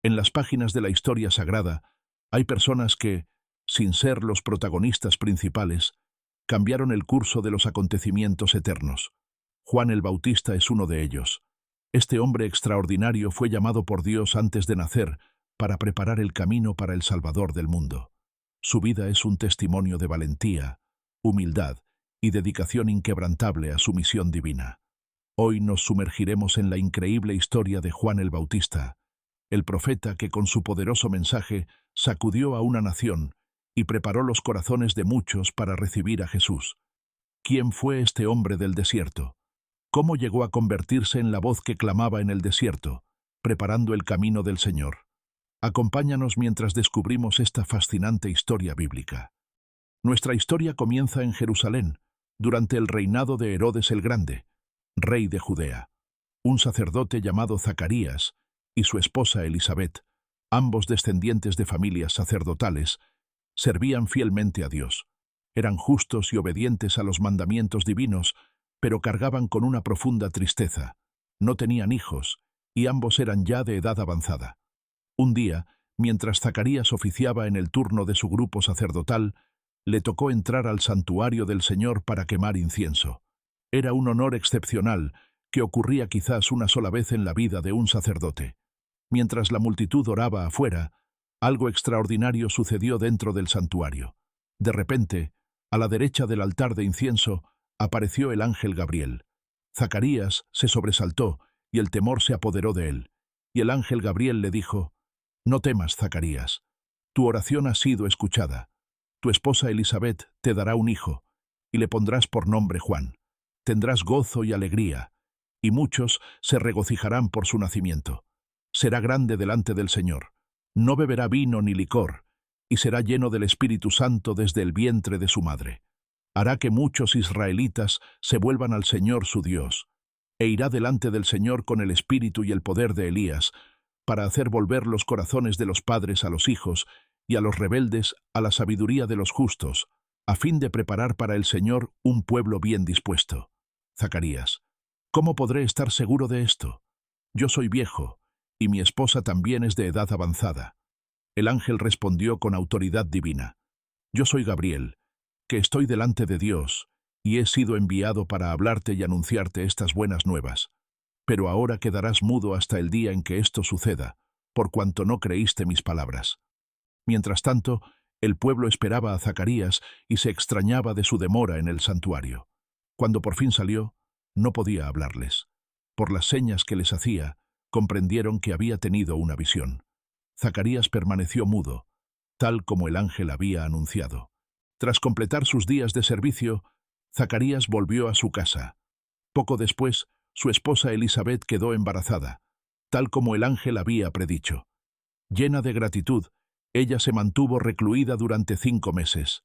En las páginas de la historia sagrada hay personas que, sin ser los protagonistas principales, cambiaron el curso de los acontecimientos eternos. Juan el Bautista es uno de ellos. Este hombre extraordinario fue llamado por Dios antes de nacer para preparar el camino para el Salvador del mundo. Su vida es un testimonio de valentía, humildad y dedicación inquebrantable a su misión divina. Hoy nos sumergiremos en la increíble historia de Juan el Bautista, el profeta que con su poderoso mensaje sacudió a una nación y preparó los corazones de muchos para recibir a Jesús. ¿Quién fue este hombre del desierto? ¿Cómo llegó a convertirse en la voz que clamaba en el desierto, preparando el camino del Señor? Acompáñanos mientras descubrimos esta fascinante historia bíblica. Nuestra historia comienza en Jerusalén, durante el reinado de Herodes el Grande, rey de Judea. Un sacerdote llamado Zacarías y su esposa Elisabet, ambos descendientes de familias sacerdotales, servían fielmente a Dios. Eran justos y obedientes a los mandamientos divinos, pero cargaban con una profunda tristeza. No tenían hijos, y ambos eran ya de edad avanzada. Un día, mientras Zacarías oficiaba en el turno de su grupo sacerdotal, le tocó entrar al santuario del Señor para quemar incienso. Era un honor excepcional que ocurría quizás una sola vez en la vida de un sacerdote. Mientras la multitud oraba afuera, algo extraordinario sucedió dentro del santuario. De repente, a la derecha del altar de incienso, apareció el ángel Gabriel. Zacarías se sobresaltó y el temor se apoderó de él. Y el ángel Gabriel le dijo: «No temas, Zacarías. Tu oración ha sido escuchada. Tu esposa Elisabet te dará un hijo, y le pondrás por nombre Juan. Tendrás gozo y alegría, y muchos se regocijarán por su nacimiento. Será grande delante del Señor. No beberá vino ni licor, y será lleno del Espíritu Santo desde el vientre de su madre. Hará que muchos israelitas se vuelvan al Señor su Dios, e irá delante del Señor con el espíritu y el poder de Elías, para hacer volver los corazones de los padres a los hijos y a los rebeldes a la sabiduría de los justos, a fin de preparar para el Señor un pueblo bien dispuesto». Zacarías: «¿Cómo podré estar seguro de esto? Yo soy viejo, y mi esposa también es de edad avanzada». El ángel respondió con autoridad divina: «Yo soy Gabriel, que estoy delante de Dios, y he sido enviado para hablarte y anunciarte estas buenas nuevas. Pero ahora quedarás mudo hasta el día en que esto suceda, por cuanto no creíste mis palabras». Mientras tanto, el pueblo esperaba a Zacarías y se extrañaba de su demora en el santuario. Cuando por fin salió, no podía hablarles. Por las señas que les hacía, comprendieron que había tenido una visión. Zacarías permaneció mudo, tal como el ángel había anunciado. Tras completar sus días de servicio, Zacarías volvió a su casa. Poco después, su esposa Elisabet quedó embarazada, tal como el ángel había predicho. Llena de gratitud, ella se mantuvo recluida durante 5 meses.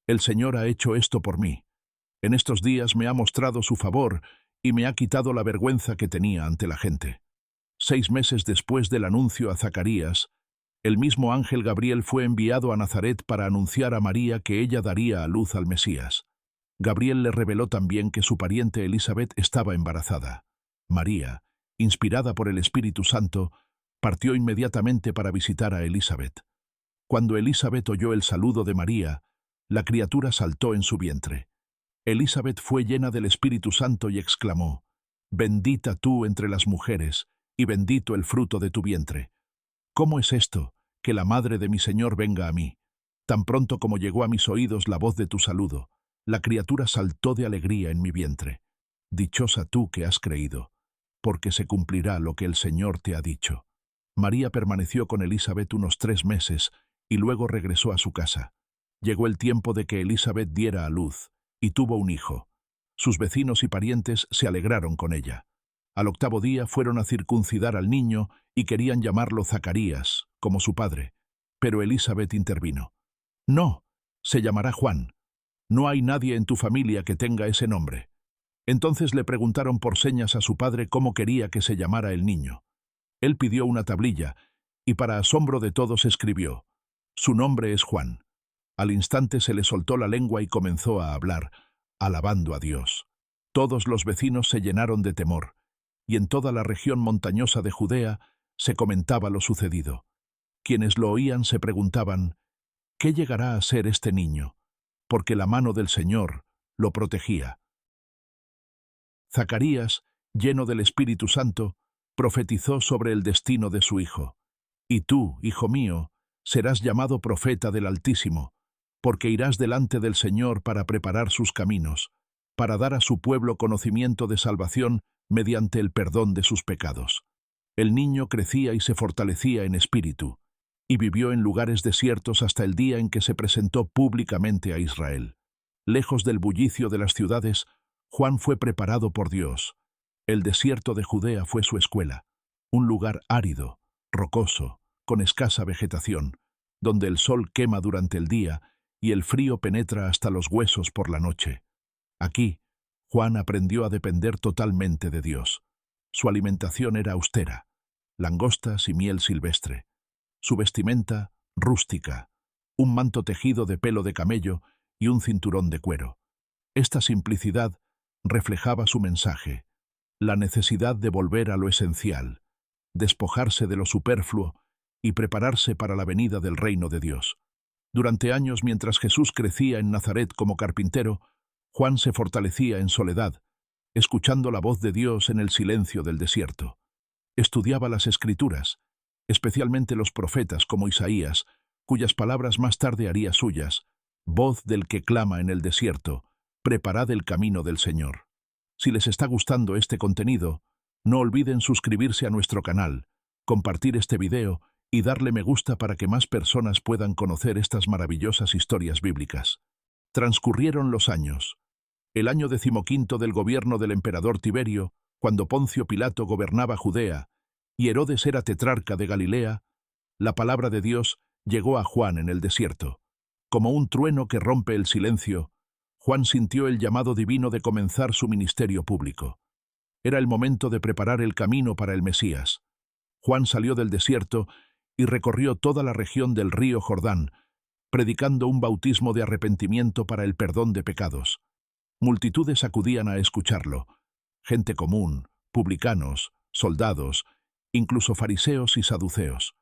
«El Señor ha hecho esto por mí. En estos días me ha mostrado su favor y me ha quitado la vergüenza que tenía ante la gente». 6 meses después del anuncio a Zacarías, el mismo ángel Gabriel fue enviado a Nazaret para anunciar a María que ella daría a luz al Mesías. Gabriel le reveló también que su pariente Elisabet estaba embarazada. María, inspirada por el Espíritu Santo, partió inmediatamente para visitar a Elisabet. Cuando Elisabet oyó el saludo de María, la criatura saltó en su vientre. Elisabet fue llena del Espíritu Santo y exclamó: «Bendita tú entre las mujeres, y bendito el fruto de tu vientre. ¿Cómo es esto, que la madre de mi Señor venga a mí? Tan pronto como llegó a mis oídos la voz de tu saludo, la criatura saltó de alegría en mi vientre. Dichosa tú que has creído, porque se cumplirá lo que el Señor te ha dicho». María permaneció con Elisabet unos 3 meses y luego regresó a su casa. Llegó el tiempo de que Elisabet diera a luz, y tuvo un hijo. Sus vecinos y parientes se alegraron con ella. Al 8º día fueron a circuncidar al niño y querían llamarlo Zacarías, como su padre. Pero Elisabet intervino: «No, se llamará Juan. No hay nadie en tu familia que tenga ese nombre». Entonces le preguntaron por señas a su padre cómo quería que se llamara el niño. Él pidió una tablilla y para asombro de todos escribió: «Su nombre es Juan». Al instante se le soltó la lengua y comenzó a hablar, alabando a Dios. Todos los vecinos se llenaron de temor, y en toda la región montañosa de Judea se comentaba lo sucedido. Quienes lo oían se preguntaban, ¿qué llegará a ser este niño? Porque la mano del Señor lo protegía. Zacarías, lleno del Espíritu Santo, profetizó sobre el destino de su hijo. Y tú, hijo mío, serás llamado profeta del Altísimo, porque irás delante del Señor para preparar sus caminos, para dar a su pueblo conocimiento de salvación mediante el perdón de sus pecados. El niño crecía y se fortalecía en espíritu, y vivió en lugares desiertos hasta el día en que se presentó públicamente a Israel. Lejos del bullicio de las ciudades, Juan fue preparado por Dios. El desierto de Judea fue su escuela, un lugar árido, rocoso, con escasa vegetación, donde el sol quema durante el día y el frío penetra hasta los huesos por la noche. Aquí, Juan aprendió a depender totalmente de Dios. Su alimentación era austera, langostas y miel silvestre. Su vestimenta, rústica, un manto tejido de pelo de camello y un cinturón de cuero. Esta simplicidad reflejaba su mensaje, la necesidad de volver a lo esencial, despojarse de lo superfluo y prepararse para la venida del reino de Dios. Durante años, mientras Jesús crecía en Nazaret como carpintero, Juan se fortalecía en soledad, escuchando la voz de Dios en el silencio del desierto. Estudiaba las Escrituras, especialmente los profetas como Isaías, cuyas palabras más tarde haría suyas: voz del que clama en el desierto, preparad el camino del Señor. Si les está gustando este contenido, no olviden suscribirse a nuestro canal, compartir este video y darle me gusta para que más personas puedan conocer estas maravillosas historias bíblicas. Transcurrieron los años. El año 15 del gobierno del emperador Tiberio, cuando Poncio Pilato gobernaba Judea y Herodes era tetrarca de Galilea, la palabra de Dios llegó a Juan en el desierto. Como un trueno que rompe el silencio, Juan sintió el llamado divino de comenzar su ministerio público. Era el momento de preparar el camino para el Mesías. Juan salió del desierto y recorrió toda la región del río Jordán, predicando un bautismo de arrepentimiento para el perdón de pecados. Multitudes acudían a escucharlo, gente común, publicanos, soldados, incluso fariseos y saduceos.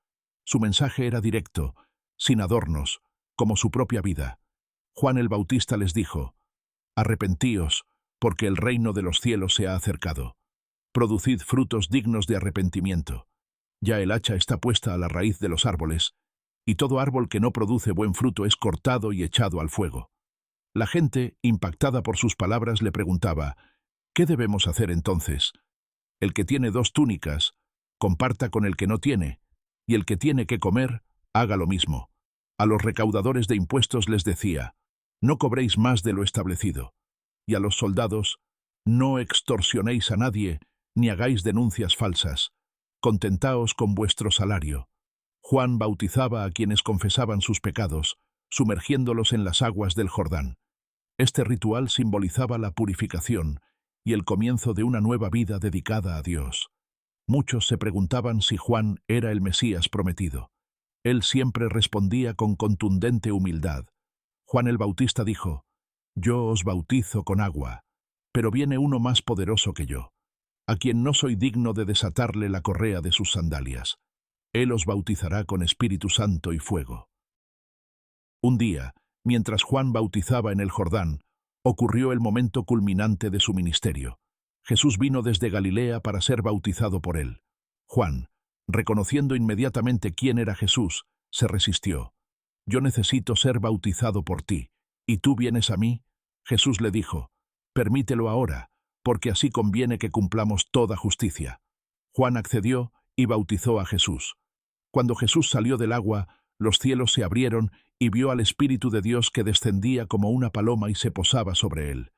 Su mensaje era directo, sin adornos, como su propia vida. Juan el Bautista les dijo: arrepentíos, porque el reino de los cielos se ha acercado. Producid frutos dignos de arrepentimiento. Ya el hacha está puesta a la raíz de los árboles, y todo árbol que no produce buen fruto es cortado y echado al fuego. La gente, impactada por sus palabras, le preguntaba: ¿qué debemos hacer entonces? El que tiene 2 túnicas, comparta con el que no tiene, y el que tiene que comer, haga lo mismo. A los recaudadores de impuestos les decía: no cobréis más de lo establecido. Y a los soldados: no extorsionéis a nadie, ni hagáis denuncias falsas. Contentaos con vuestro salario. Juan bautizaba a quienes confesaban sus pecados, sumergiéndolos en las aguas del Jordán. Este ritual simbolizaba la purificación y el comienzo de una nueva vida dedicada a Dios. Muchos se preguntaban si Juan era el Mesías prometido. Él siempre respondía con contundente humildad. Juan el Bautista dijo: yo os bautizo con agua, pero viene uno más poderoso que yo, a quien no soy digno de desatarle la correa de sus sandalias. Él os bautizará con Espíritu Santo y fuego. Un día, mientras Juan bautizaba en el Jordán, ocurrió el momento culminante de su ministerio. Jesús vino desde Galilea para ser bautizado por él. Juan, reconociendo inmediatamente quién era Jesús, se resistió. Yo necesito ser bautizado por ti, ¿y tú vienes a mí? Jesús le dijo: permítelo ahora, porque así conviene que cumplamos toda justicia. Juan accedió y bautizó a Jesús. Cuando Jesús salió del agua, los cielos se abrieron y vio al Espíritu de Dios que descendía como una paloma y se posaba sobre él.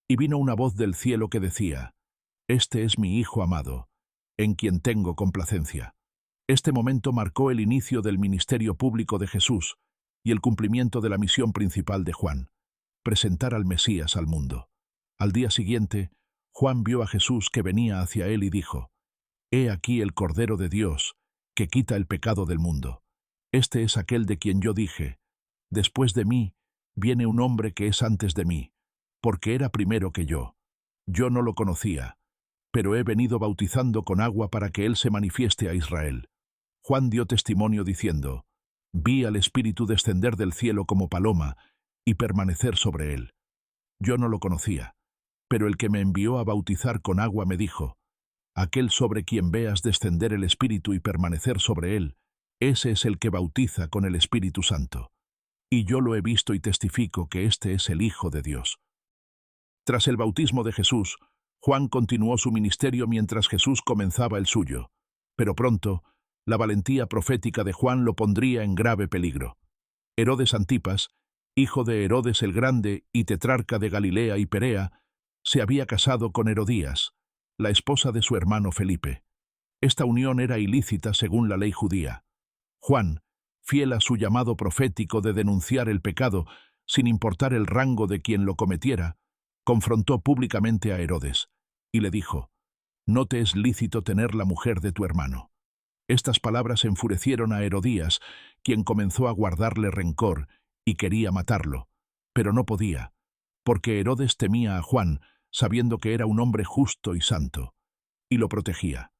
Y vino una voz del cielo que decía: este es mi Hijo amado, en quien tengo complacencia. Este momento marcó el inicio del ministerio público de Jesús y el cumplimiento de la misión principal de Juan: presentar al Mesías al mundo. Al día siguiente, Juan vio a Jesús que venía hacia él y dijo: he aquí el Cordero de Dios, que quita el pecado del mundo. Este es aquel de quien yo dije: después de mí viene un hombre que es antes de mí, porque era primero que yo. Yo no lo conocía, pero he venido bautizando con agua para que Él se manifieste a Israel. Juan dio testimonio diciendo, vi al Espíritu descender del cielo como paloma y permanecer sobre Él. Yo no lo conocía, pero el que me envió a bautizar con agua me dijo, aquel sobre quien veas descender el Espíritu y permanecer sobre Él, ese es el que bautiza con el Espíritu Santo. Y yo lo he visto y testifico que este es el Hijo de Dios. Tras el bautismo de Jesús, Juan continuó su ministerio mientras Jesús comenzaba el suyo, pero pronto, la valentía profética de Juan lo pondría en grave peligro. Herodes Antipas, hijo de Herodes el Grande y tetrarca de Galilea y Perea, se había casado con Herodías, la esposa de su hermano Felipe. Esta unión era ilícita según la ley judía. Juan, fiel a su llamado profético de denunciar el pecado, sin importar el rango de quien lo cometiera, confrontó públicamente a Herodes, y le dijo, «No te es lícito tener la mujer de tu hermano». Estas palabras enfurecieron a Herodías, quien comenzó a guardarle rencor y quería matarlo, pero no podía, porque Herodes temía a Juan, sabiendo que era un hombre justo y santo, y lo protegía.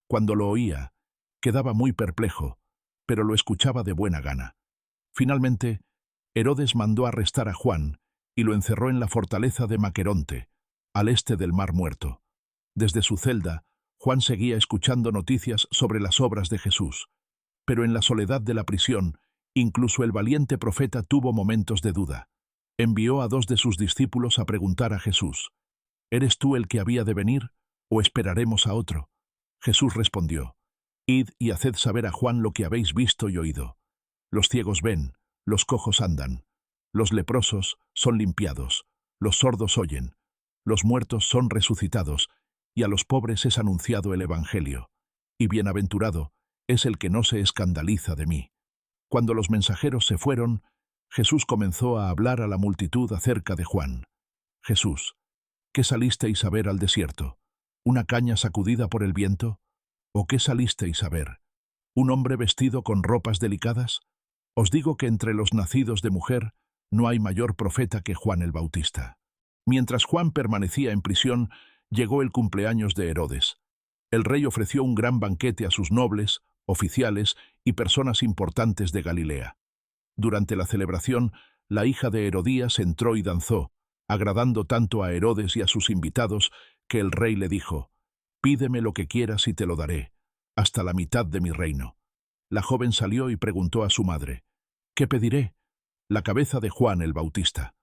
Cuando lo oía, quedaba muy perplejo, pero lo escuchaba de buena gana. Finalmente, Herodes mandó arrestar a Juan y lo encerró en la fortaleza de Maqueronte, al este del Mar Muerto. Desde su celda, Juan seguía escuchando noticias sobre las obras de Jesús, pero en la soledad de la prisión, incluso el valiente profeta tuvo momentos de duda. Envió a 2 de sus discípulos a preguntar a Jesús, ¿eres tú el que había de venir, o esperaremos a otro? Jesús respondió, id y haced saber a Juan lo que habéis visto y oído. Los ciegos ven, los cojos andan, los leprosos son limpiados, los sordos oyen, los muertos son resucitados, y a los pobres es anunciado el Evangelio. Y bienaventurado es el que no se escandaliza de mí. Cuando los mensajeros se fueron, Jesús comenzó a hablar a la multitud acerca de Juan. Jesús, ¿qué salisteis a ver al desierto? ¿Una caña sacudida por el viento? ¿O qué salisteis a ver? ¿Un hombre vestido con ropas delicadas? Os digo que entre los nacidos de mujer no hay mayor profeta que Juan el Bautista. Mientras Juan permanecía en prisión, llegó el cumpleaños de Herodes. El rey ofreció un gran banquete a sus nobles, oficiales y personas importantes de Galilea. Durante la celebración, la hija de Herodías entró y danzó, agradando tanto a Herodes y a sus invitados que el rey le dijo, «Pídeme lo que quieras y te lo daré, hasta la mitad de mi reino». La joven salió y preguntó a su madre, «¿Qué pediré?» «La cabeza de Juan el Bautista».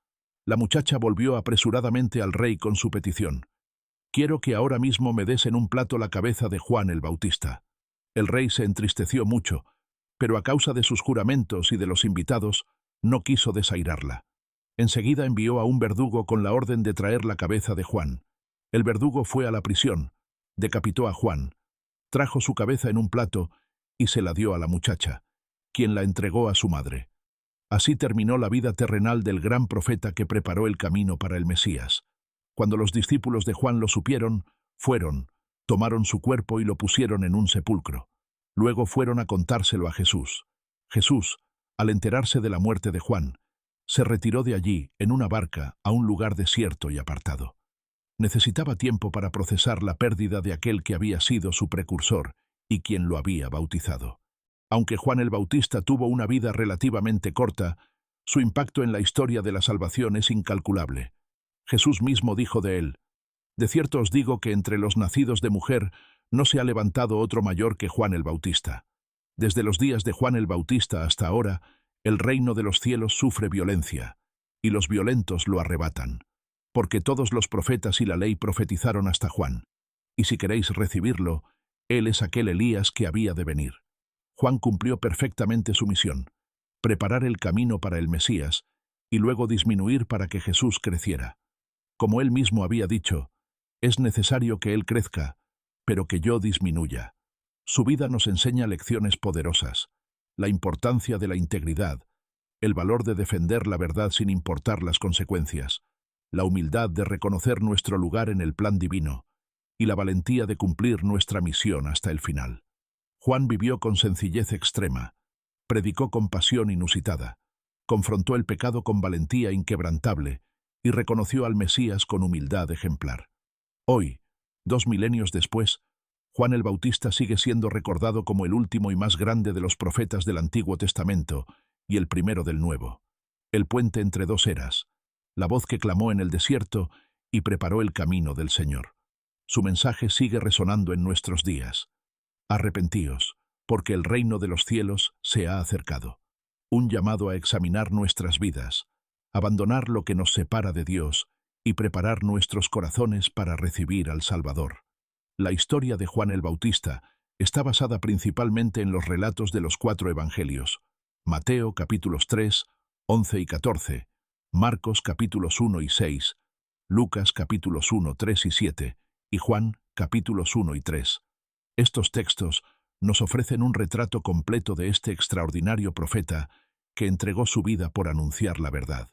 La muchacha volvió apresuradamente al rey con su petición. «Quiero que ahora mismo me des en un plato la cabeza de Juan el Bautista». El rey se entristeció mucho, pero a causa de sus juramentos y de los invitados, no quiso desairarla. Enseguida envió a un verdugo con la orden de traer la cabeza de Juan. El verdugo fue a la prisión, decapitó a Juan, trajo su cabeza en un plato y se la dio a la muchacha, quien la entregó a su madre. Así terminó la vida terrenal del gran profeta que preparó el camino para el Mesías. Cuando los discípulos de Juan lo supieron, fueron, tomaron su cuerpo y lo pusieron en un sepulcro. Luego fueron a contárselo a Jesús. Jesús, al enterarse de la muerte de Juan, se retiró de allí, en una barca, a un lugar desierto y apartado. Necesitaba tiempo para procesar la pérdida de aquel que había sido su precursor y quien lo había bautizado. Aunque Juan el Bautista tuvo una vida relativamente corta, su impacto en la historia de la salvación es incalculable. Jesús mismo dijo de él, «De cierto os digo que entre los nacidos de mujer no se ha levantado otro mayor que Juan el Bautista. Desde los días de Juan el Bautista hasta ahora, el reino de los cielos sufre violencia, y los violentos lo arrebatan. Porque todos los profetas y la ley profetizaron hasta Juan. Y si queréis recibirlo, él es aquel Elías que había de venir». Juan cumplió perfectamente su misión, preparar el camino para el Mesías y luego disminuir para que Jesús creciera. Como él mismo había dicho, es necesario que él crezca, pero que yo disminuya. Su vida nos enseña lecciones poderosas, la importancia de la integridad, el valor de defender la verdad sin importar las consecuencias, la humildad de reconocer nuestro lugar en el plan divino y la valentía de cumplir nuestra misión hasta el final. Juan vivió con sencillez extrema, predicó con pasión inusitada, confrontó el pecado con valentía inquebrantable y reconoció al Mesías con humildad ejemplar. Hoy, 2000 después, Juan el Bautista sigue siendo recordado como el último y más grande de los profetas del Antiguo Testamento y el primero del Nuevo. El puente entre dos eras, la voz que clamó en el desierto y preparó el camino del Señor. Su mensaje sigue resonando en nuestros días. Arrepentíos, porque el reino de los cielos se ha acercado. Un llamado a examinar nuestras vidas, abandonar lo que nos separa de Dios y preparar nuestros corazones para recibir al Salvador. La historia de Juan el Bautista está basada principalmente en los relatos de los 4 evangelios: Mateo capítulos 3, 11 y 14, Marcos capítulos 1 y 6, Lucas capítulos 1, 3 y 7, y Juan capítulos 1 y 3. Estos textos nos ofrecen un retrato completo de este extraordinario profeta que entregó su vida por anunciar la verdad.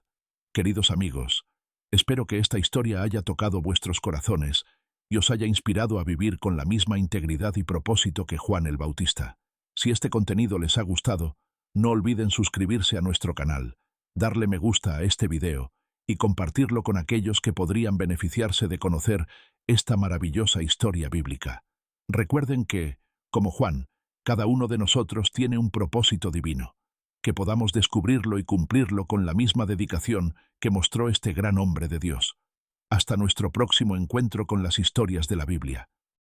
Queridos amigos, espero que esta historia haya tocado vuestros corazones y os haya inspirado a vivir con la misma integridad y propósito que Juan el Bautista. Si este contenido les ha gustado, no olviden suscribirse a nuestro canal, darle me gusta a este video y compartirlo con aquellos que podrían beneficiarse de conocer esta maravillosa historia bíblica. Recuerden que, como Juan, cada uno de nosotros tiene un propósito divino, que podamos descubrirlo y cumplirlo con la misma dedicación que mostró este gran hombre de Dios. Hasta nuestro próximo encuentro con las historias de la Biblia.